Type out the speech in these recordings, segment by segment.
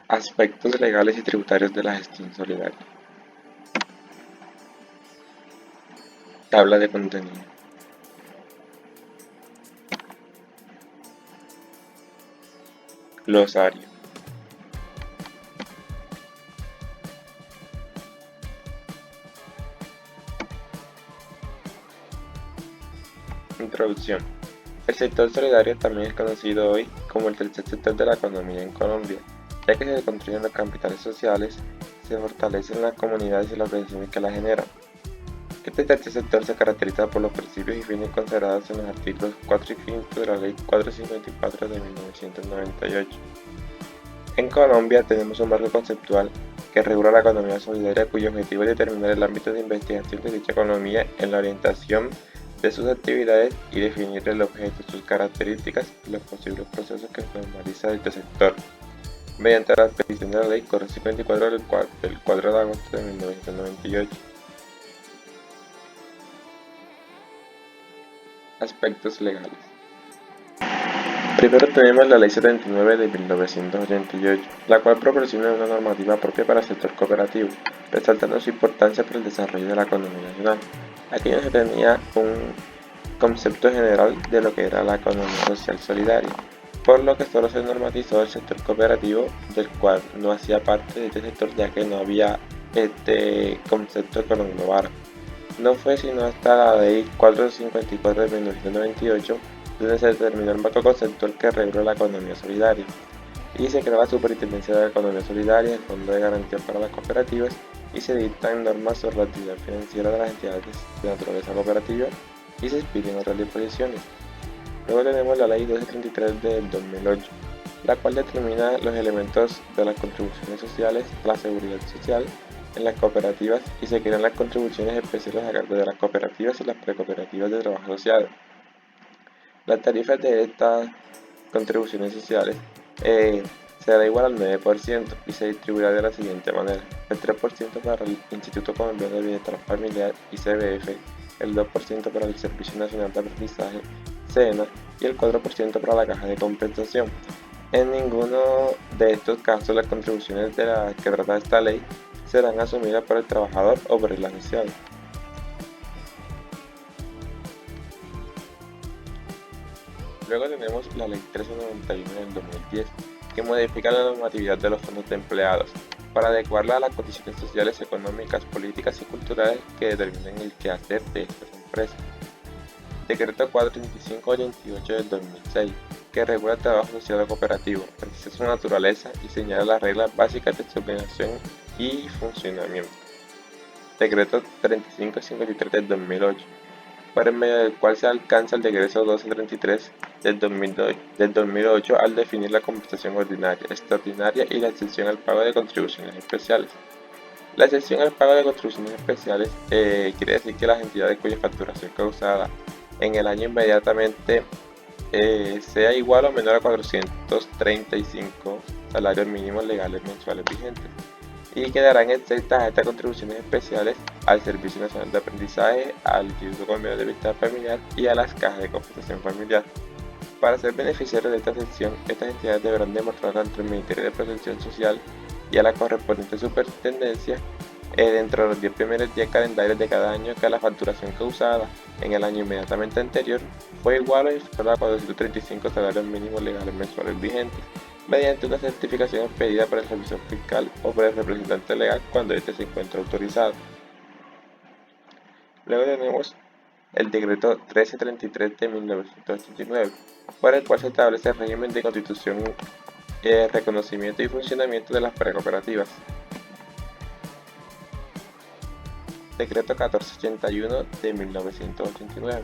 Aspectos legales y tributarios de la gestión solidaria. Tabla de contenido. Glosario. Introducción. El sector solidario también es conocido hoy como el tercer sector de la economía en Colombia, ya que se construyen los capitales sociales, se fortalecen las comunidades y las organizaciones que la generan. Este tercer sector se caracteriza por los principios y fines consagrados en los artículos 4 y 5 de la Ley 454 de 1998. En Colombia tenemos un marco conceptual que regula la economía solidaria, cuyo objetivo es determinar el ámbito de investigación de dicha economía en la orientación de sus actividades y definir el objeto, sus características y los posibles procesos que normaliza este sector, mediante la expedición de la Ley 454 del 4 de agosto de 1998. Aspectos legales. Primero tenemos la Ley 79 de 1988, la cual proporciona una normativa propia para el sector cooperativo, resaltando su importancia para el desarrollo de la economía nacional. Aquí no se tenía un concepto general de lo que era la economía social solidaria, por lo que solo se normatizó el sector cooperativo, del cual no hacía parte de este sector, ya que no había este concepto que lo englobara. No fue sino hasta la Ley 454 de 1998 donde se determinó el marco conceptual que regula la economía solidaria, y se creó la Superintendencia de la Economía Solidaria, el Fondo de Garantía para las Cooperativas, y se dictan normas sobre la actividad financiera de las entidades de naturaleza cooperativa y se expiden otras disposiciones. Luego tenemos la Ley 233 del 2008, la cual determina los elementos de las contribuciones sociales a la seguridad social en las cooperativas y se crean las contribuciones especiales a cargo de las cooperativas y las precooperativas de trabajo asociado. Las tarifas de estas contribuciones sociales será igual al 9% y se distribuirá de la siguiente manera: el 3% para el Instituto Colombiano de Bienestar Familiar (ICBF), el 2% para el Servicio Nacional de Aprendizaje (SENA) y el 4% para la Caja de Compensación. En ninguno de estos casos las contribuciones de las que trata esta ley serán asumidas por el trabajador o por el asociado. Luego tenemos la Ley 1391 del 2010, que modifica la normatividad de los fondos de empleados para adecuarla a las condiciones sociales, económicas, políticas y culturales que determinen el quehacer de estas empresas. Decreto 435-88 del 2006, que regula el trabajo asociado cooperativo, precisa su naturaleza y señala las reglas básicas de su organización y funcionamiento. Decreto 3553 del 2008, por el medio del cual se alcanza el decreto 1233 del 2008 al definir la compensación ordinaria, extraordinaria y la exención al pago de contribuciones especiales. La exención al pago de contribuciones especiales quiere decir que las entidades cuya facturación causada en el año inmediatamente sea igual o menor a 435 salarios mínimos legales mensuales vigentes, y quedarán exentas a estas contribuciones especiales al Servicio Nacional de Aprendizaje, al Instituto Colombiano de Bienestar Familiar y a las cajas de compensación familiar. Para ser beneficiarios de esta exención, estas entidades deberán demostrar ante el Ministerio de Protección Social y a la correspondiente superintendencia dentro de los 10 primeros días calendarios de cada año que la facturación causada en el año inmediatamente anterior fue igual o inferior a 435 salarios mínimos legales mensuales vigentes, mediante una certificación expedida por el revisor fiscal o por el representante legal cuando éste se encuentra autorizado. Luego tenemos el Decreto 1333 de 1989, por el cual se establece el régimen de constitución, reconocimiento y funcionamiento de las precooperativas. Decreto 1481 de 1989,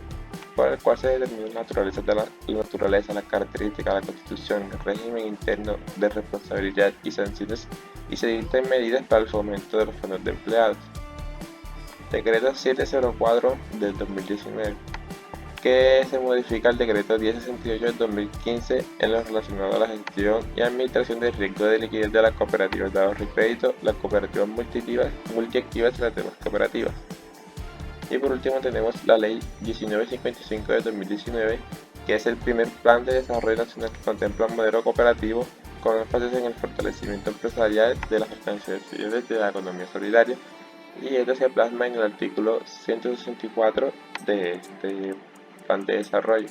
por el cual se determina la naturaleza, las características, la constitución, el régimen interno de responsabilidad y sanciones, y se dictan medidas para el fomento de los fondos de empleados. Decreto 704 del 2019, que se modifica el decreto 1068 del 2015 en lo relacionado a la gestión y administración del riesgo de liquidez de las cooperativas de ahorro y crédito, las cooperativas multiactivas y las demás cooperativas. Y por último tenemos la Ley 1955 de 2019, que es el primer plan de desarrollo nacional que contempla un modelo cooperativo con énfasis en el fortalecimiento empresarial de las organizaciones de la economía solidaria, y esto se plasma en el artículo 164 de este plan de desarrollo.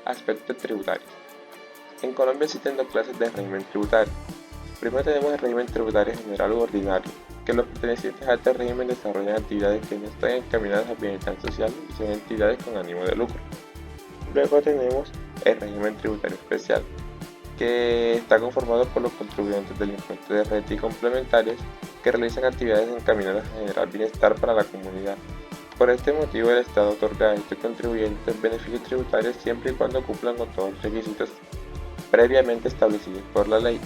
Aspectos tributarios. En Colombia existen dos clases de régimen tributario. Primero tenemos el régimen tributario general u ordinario, que los pertenecientes a este régimen desarrollan actividades que no están encaminadas al bienestar social y son entidades con ánimo de lucro. Luego tenemos el régimen tributario especial, que está conformado por los contribuyentes del impuesto de renta y complementarios que realizan actividades encaminadas a generar bienestar para la comunidad. Por este motivo, el Estado otorga a estos contribuyentes beneficios tributarios siempre y cuando cumplan con todos los requisitos previamente establecidos por la ley.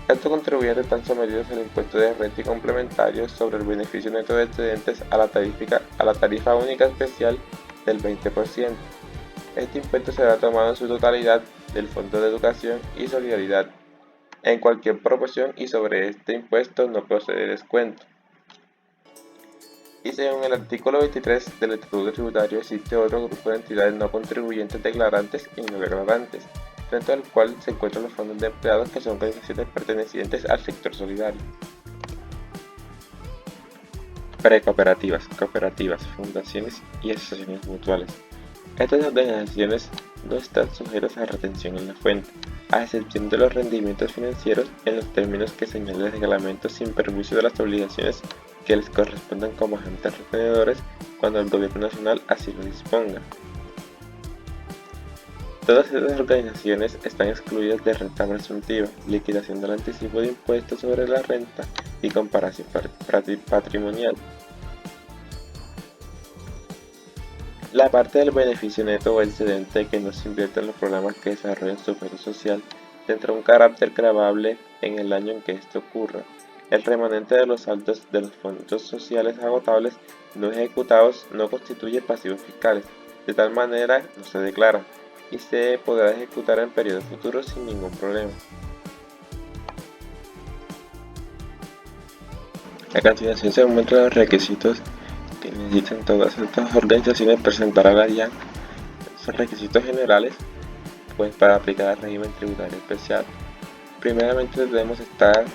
Estos contribuyentes están sometidos al impuesto de renta y complementarios sobre el beneficio neto de excedentes a la tarifa única especial del 20%. Este impuesto será tomado en su totalidad del Fondo de Educación y Solidaridad, en cualquier proporción, y sobre este impuesto no procede descuento. Y según el artículo 23 del Estatuto Tributario, existe otro grupo de entidades no contribuyentes declarantes y no declarantes, dentro del cual se encuentran los fondos de empleados, que son organizaciones pertenecientes al sector solidario. Precooperativas, cooperativas, fundaciones y asociaciones mutuales. Estas organizaciones no están sujetas a retención en la fuente, a excepción de los rendimientos financieros en los términos que señala el reglamento, sin perjuicio de las obligaciones que les correspondan como agentes retenedores cuando el Gobierno Nacional así lo disponga. Todas estas organizaciones están excluidas de renta presuntiva, liquidación del anticipo de impuestos sobre la renta y comparación patrimonial. La parte del beneficio neto o excedente que no se invierte en los programas que desarrollan su objeto social tendrá un carácter gravable en el año en que esto ocurra. El remanente de los saldos de los fondos sociales agotables no ejecutados no constituye pasivos fiscales, de tal manera no se declara, y se podrá ejecutar en periodos futuros sin ningún problema. A continuación se muestran los requisitos que necesitan todas estas organizaciones presentar a la DIAN. Son requisitos generales para aplicar el régimen tributario especial. Primeramente, debemos estar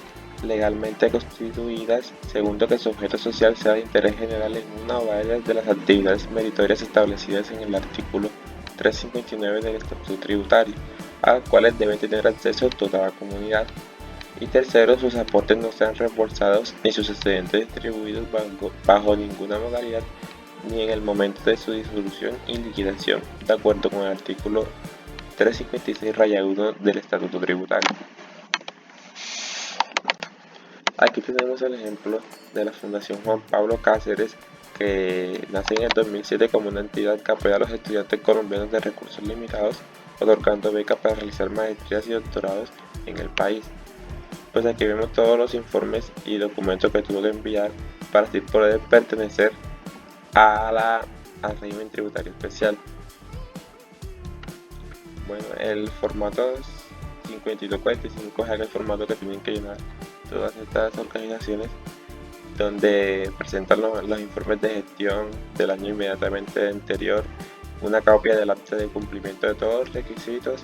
legalmente constituidas. Segundo, que su objeto social sea de interés general en una o varias de las actividades meritorias establecidas en el artículo 359 del Estatuto Tributario, a las cuales debe tener acceso toda la comunidad. Y tercero, sus aportes no sean reembolsados ni sus excedentes distribuidos bajo ninguna modalidad, ni en el momento de su disolución y liquidación, de acuerdo con el artículo 356-1 del Estatuto Tributario. Aquí tenemos el ejemplo de la Fundación Juan Pablo Cáceres, que nace en el 2007 como una entidad que apoya a los estudiantes colombianos de recursos limitados, otorgando becas para realizar maestrías y doctorados en el país. Pues aquí vemos todos los informes y documentos que tuvo que enviar para así poder pertenecer al régimen tributario especial. Bueno, el formato 5245 es el formato que tienen que llenar todas estas organizaciones, donde presentan los informes de gestión del año inmediatamente anterior, una copia del acta de cumplimiento de todos los requisitos,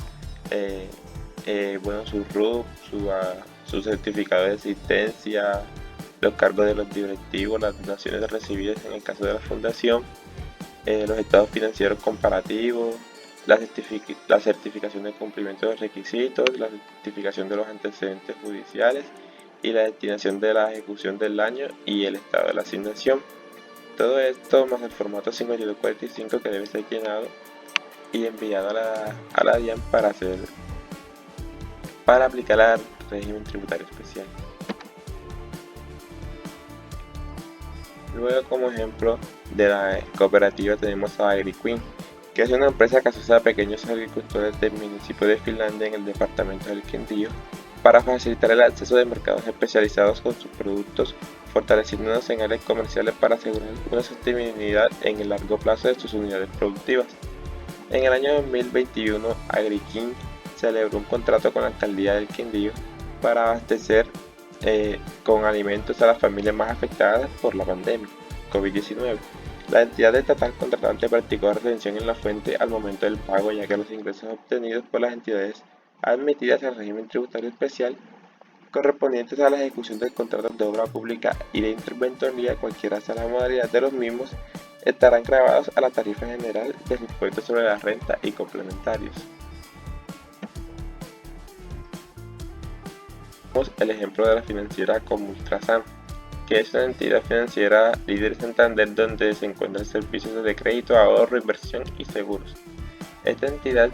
su RUC, su certificado de existencia, los cargos de los directivos, las donaciones recibidas en el caso de la fundación, los estados financieros comparativos, la certificación de cumplimiento de los requisitos, la certificación de los antecedentes judiciales y la destinación de la ejecución del año y el estado de la asignación. Todo esto más el formato 5245 que debe ser llenado y enviado a la DIAN para aplicar al régimen tributario especial. Luego, como ejemplo de la cooperativa, tenemos a AgriQueen, que es una empresa que asocia a pequeños agricultores del municipio de Finlandia en el departamento del Quindío para facilitar el acceso de mercados especializados con sus productos, fortaleciéndonos en áreas comerciales para asegurar una sostenibilidad en el largo plazo de sus unidades productivas. En el año 2021, AgriQueen celebró un contrato con la alcaldía del Quindío para abastecer con alimentos a las familias más afectadas por la pandemia COVID-19. La entidad estatal contratante practicó retención en la fuente al momento del pago, ya que los ingresos obtenidos por las entidades admitidas al régimen tributario especial correspondientes a la ejecución de contratos de obra pública y de interventoría, cualquiera sea la modalidad de los mismos, estarán grabados a la tarifa general del impuesto sobre la renta y complementarios. Tenemos el ejemplo de la financiera Comultrasan, que es una entidad financiera líder en Santander donde se encuentran servicios de crédito, ahorro, inversión y seguros. Esta entidad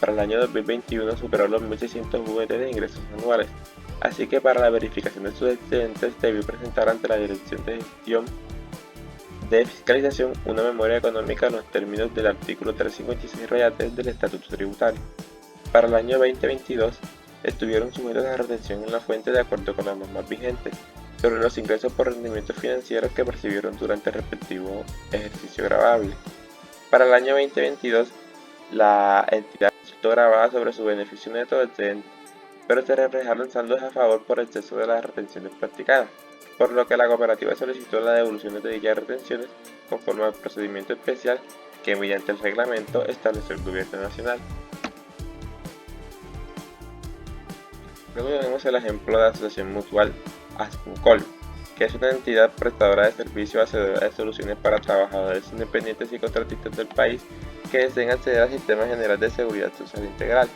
para el año 2021 superó los 1.600 VT de ingresos anuales, así que para la verificación de sus excedentes debió presentar ante la Dirección de Gestión de Fiscalización una memoria económica en los términos del artículo 356-3 del Estatuto Tributario. Para el año 2022 estuvieron sujetos a retención en la fuente de acuerdo con las normas vigentes sobre los ingresos por rendimientos financieros que percibieron durante el respectivo ejercicio gravable. Para el año 2022, la entidad resultó gravada sobre su beneficio neto excedente, pero se reflejaron saldos a favor por exceso de las retenciones practicadas, por lo que la cooperativa solicitó la devolución de dichas retenciones conforme al procedimiento especial que mediante el reglamento estableció el Gobierno Nacional. Luego tenemos el ejemplo de la Asociación Mutual Asmucol, que es una entidad prestadora de servicios hacedora de soluciones para trabajadores independientes y contratistas del país que deseen acceder al Sistema General de Seguridad Social Integral.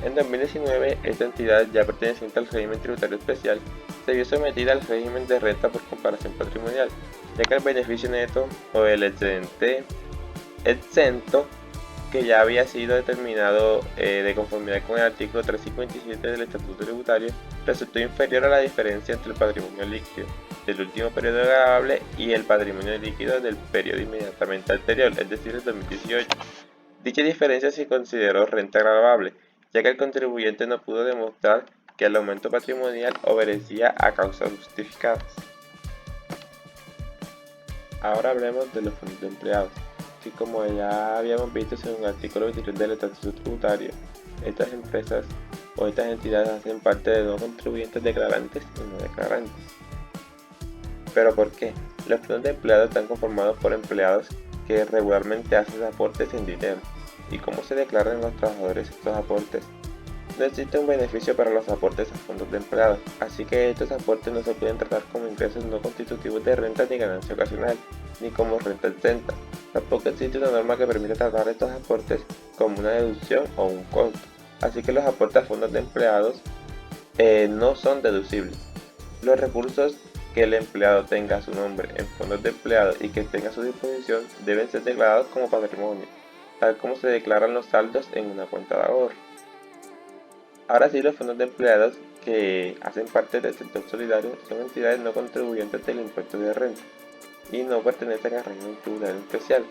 En 2019, esta entidad, ya perteneciente al régimen tributario especial, se vio sometida al régimen de renta por comparación patrimonial, ya que el beneficio neto o el excedente exento que ya había sido determinado de conformidad con el artículo 357 del Estatuto Tributario resultó inferior a la diferencia entre el patrimonio líquido del último periodo gravable y el patrimonio líquido del periodo inmediatamente anterior, es decir, el 2018. Dicha diferencia se consideró renta gravable, ya que el contribuyente no pudo demostrar que el aumento patrimonial obedecía a causas justificadas. Ahora hablemos de los fondos de empleados, que como ya habíamos visto según el artículo 23 del Estatuto Tributario, estas empresas o estas entidades hacen parte de no contribuyentes declarantes y no declarantes. ¿Pero por qué? Los fondos de empleados están conformados por empleados que regularmente hacen aportes en dinero. ¿Y cómo se declaran los trabajadores estos aportes? No existe un beneficio para los aportes a fondos de empleados, así que estos aportes no se pueden tratar como ingresos no constitutivos de renta ni ganancia ocasional, ni como renta exenta. Tampoco existe una norma que permita tratar estos aportes como una deducción o un costo, así que los aportes a fondos de empleados no son deducibles. Los recursos que el empleado tenga a su nombre en fondos de empleados y que tenga a su disposición deben ser declarados como patrimonio, tal como se declaran los saldos en una cuenta de ahorro. Ahora sí, los fondos de empleados que hacen parte del sector solidario son entidades no contribuyentes del impuesto de renta y no pertenecen al régimen tributario especial,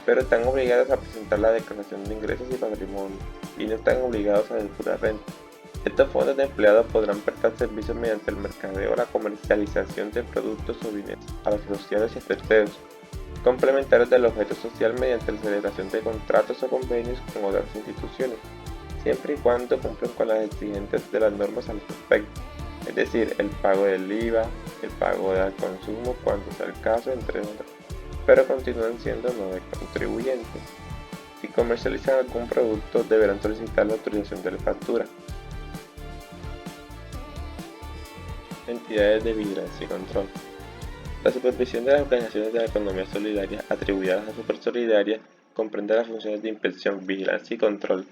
pero están obligados a presentar la declaración de ingresos y patrimonio y no están obligados a depurar renta. Estos fondos de empleados podrán prestar servicios mediante el mercadeo o la comercialización de productos o bienes a los asociados y a terceros, complementarios del objeto social mediante la celebración de contratos o convenios con otras instituciones, siempre y cuando cumplan con las exigencias de las normas al respecto, es decir, el pago del IVA, el pago del consumo cuando sea el caso, entre otros, pero continúan siendo no contribuyentes. Si comercializan algún producto, deberán solicitar la autorización de la factura. Entidades de vigilancia y control. La supervisión de las organizaciones de la economía solidaria atribuidas a Supersolidaria comprende las funciones de inspección, vigilancia y control.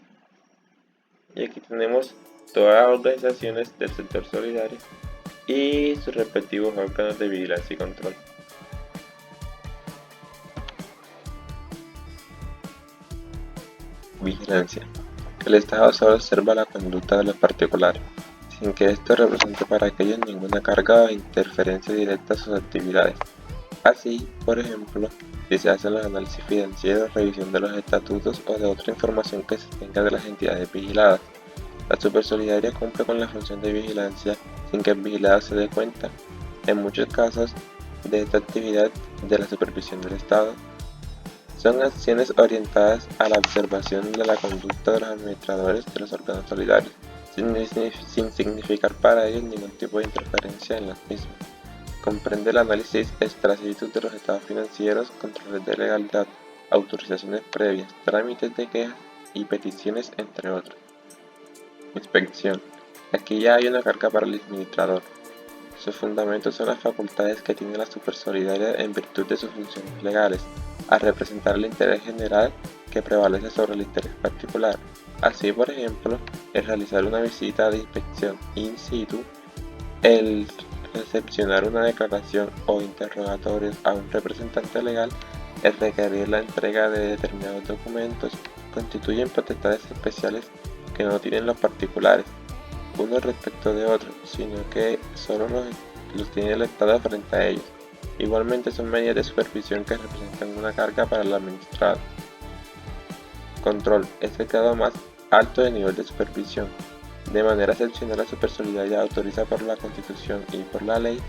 Y aquí tenemos todas las organizaciones del sector solidario y sus respectivos órganos de vigilancia y control. Vigilancia. El Estado solo observa la conducta de los particulares, sin que esto represente para aquellos ninguna carga o interferencia directa a sus actividades. Así, por ejemplo, si se hacen los análisis financieros, revisión de los estatutos o de otra información que se tenga de las entidades vigiladas. La Supersolidaria cumple con la función de vigilancia sin que el vigilado se dé cuenta. En muchos casos de esta actividad de la supervisión del Estado, son acciones orientadas a la observación de la conducta de los administradores de los órganos solidarios, sin significar para ellos ningún tipo de interferencia en las mismas. Comprende el análisis extra situ de los estados financieros, controles de legalidad, autorizaciones previas, trámites de quejas y peticiones, entre otros. Inspección. Aquí ya hay una carga para el administrador. Sus fundamentos son las facultades que tiene la Supersolidaria en virtud de sus funciones legales, a representar el interés general que prevalece sobre el interés particular. Así, por ejemplo, el realizar una visita de inspección in situ, el recepcionar una declaración o interrogatorios a un representante legal, el requerir la entrega de determinados documentos, constituyen potestades especiales que no tienen los particulares, unos respecto de otros, sino que solo los tiene el Estado frente a ellos. Igualmente son medidas de supervisión que representan una carga para el administrado. Control es el grado más alto de nivel de supervisión. De manera excepcional, la Supersolidaria autoriza por la Constitución y por la ley,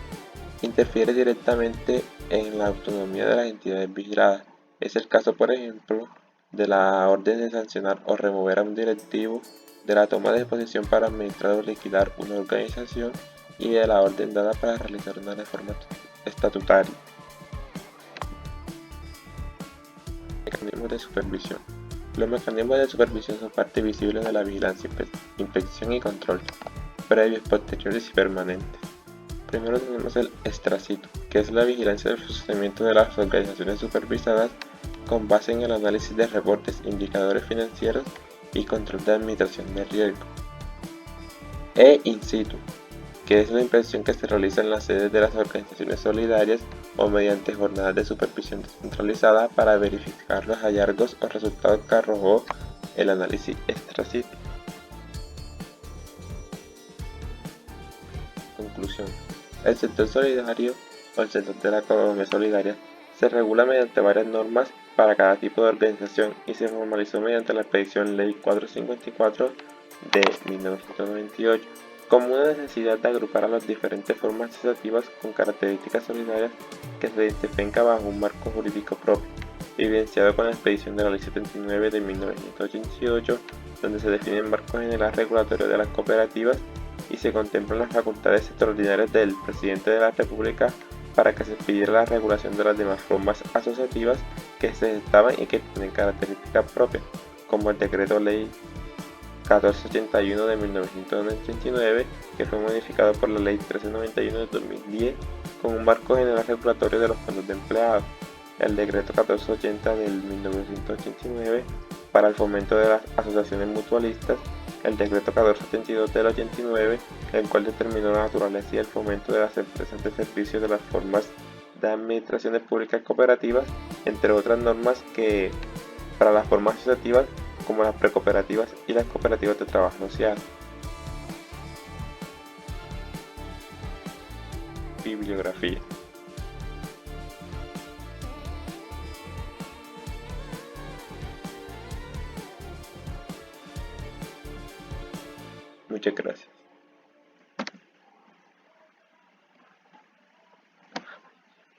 interfiere directamente en la autonomía de las entidades vigiladas. Es el caso, por ejemplo, de la orden de sancionar o remover a un directivo, de la toma de posesión para administrar o liquidar una organización y de la orden dada para realizar una reforma estatutaria. Mecanismos de supervisión. Los mecanismos de supervisión son parte visible de la vigilancia, inspección y control, previos, posteriores y permanentes. Primero tenemos el extra situ, que es la vigilancia del funcionamiento de las organizaciones supervisadas con base en el análisis de reportes, indicadores financieros y control de administración de riesgo. E in situ, que es la inspección que se realiza en las sedes de las organizaciones solidarias o mediante jornadas de supervisión descentralizada para verificar los hallazgos o resultados que arrojó el análisis extra situ. Conclusión. El sector solidario o el sector de la economía solidaria se regula mediante varias normas para cada tipo de organización y se formalizó mediante la expedición Ley 454 de 1998 como una necesidad de agrupar a las diferentes formas asociativas con características solidarias que se identifican bajo un marco jurídico propio, evidenciado con la expedición de la Ley 79 de 1988, donde se define el marco general regulatorio de las cooperativas y se contemplan las facultades extraordinarias del Presidente de la República para que se expidiera la regulación de las demás formas asociativas que se gestaban y que tienen características propias, como el Decreto Ley 1481 de 1989, que fue modificado por la Ley 1391 de 2010 con un marco general regulatorio de los fondos de empleados, el Decreto 1480 del 1989 para el fomento de las asociaciones mutualistas, el Decreto 1482 del 89, el cual determinó la naturaleza y el fomento de las empresas de servicio de las formas de administraciones públicas cooperativas, entre otras normas que para las formas asociativas como las precooperativas y las cooperativas de trabajo social. Bibliografía. Muchas gracias.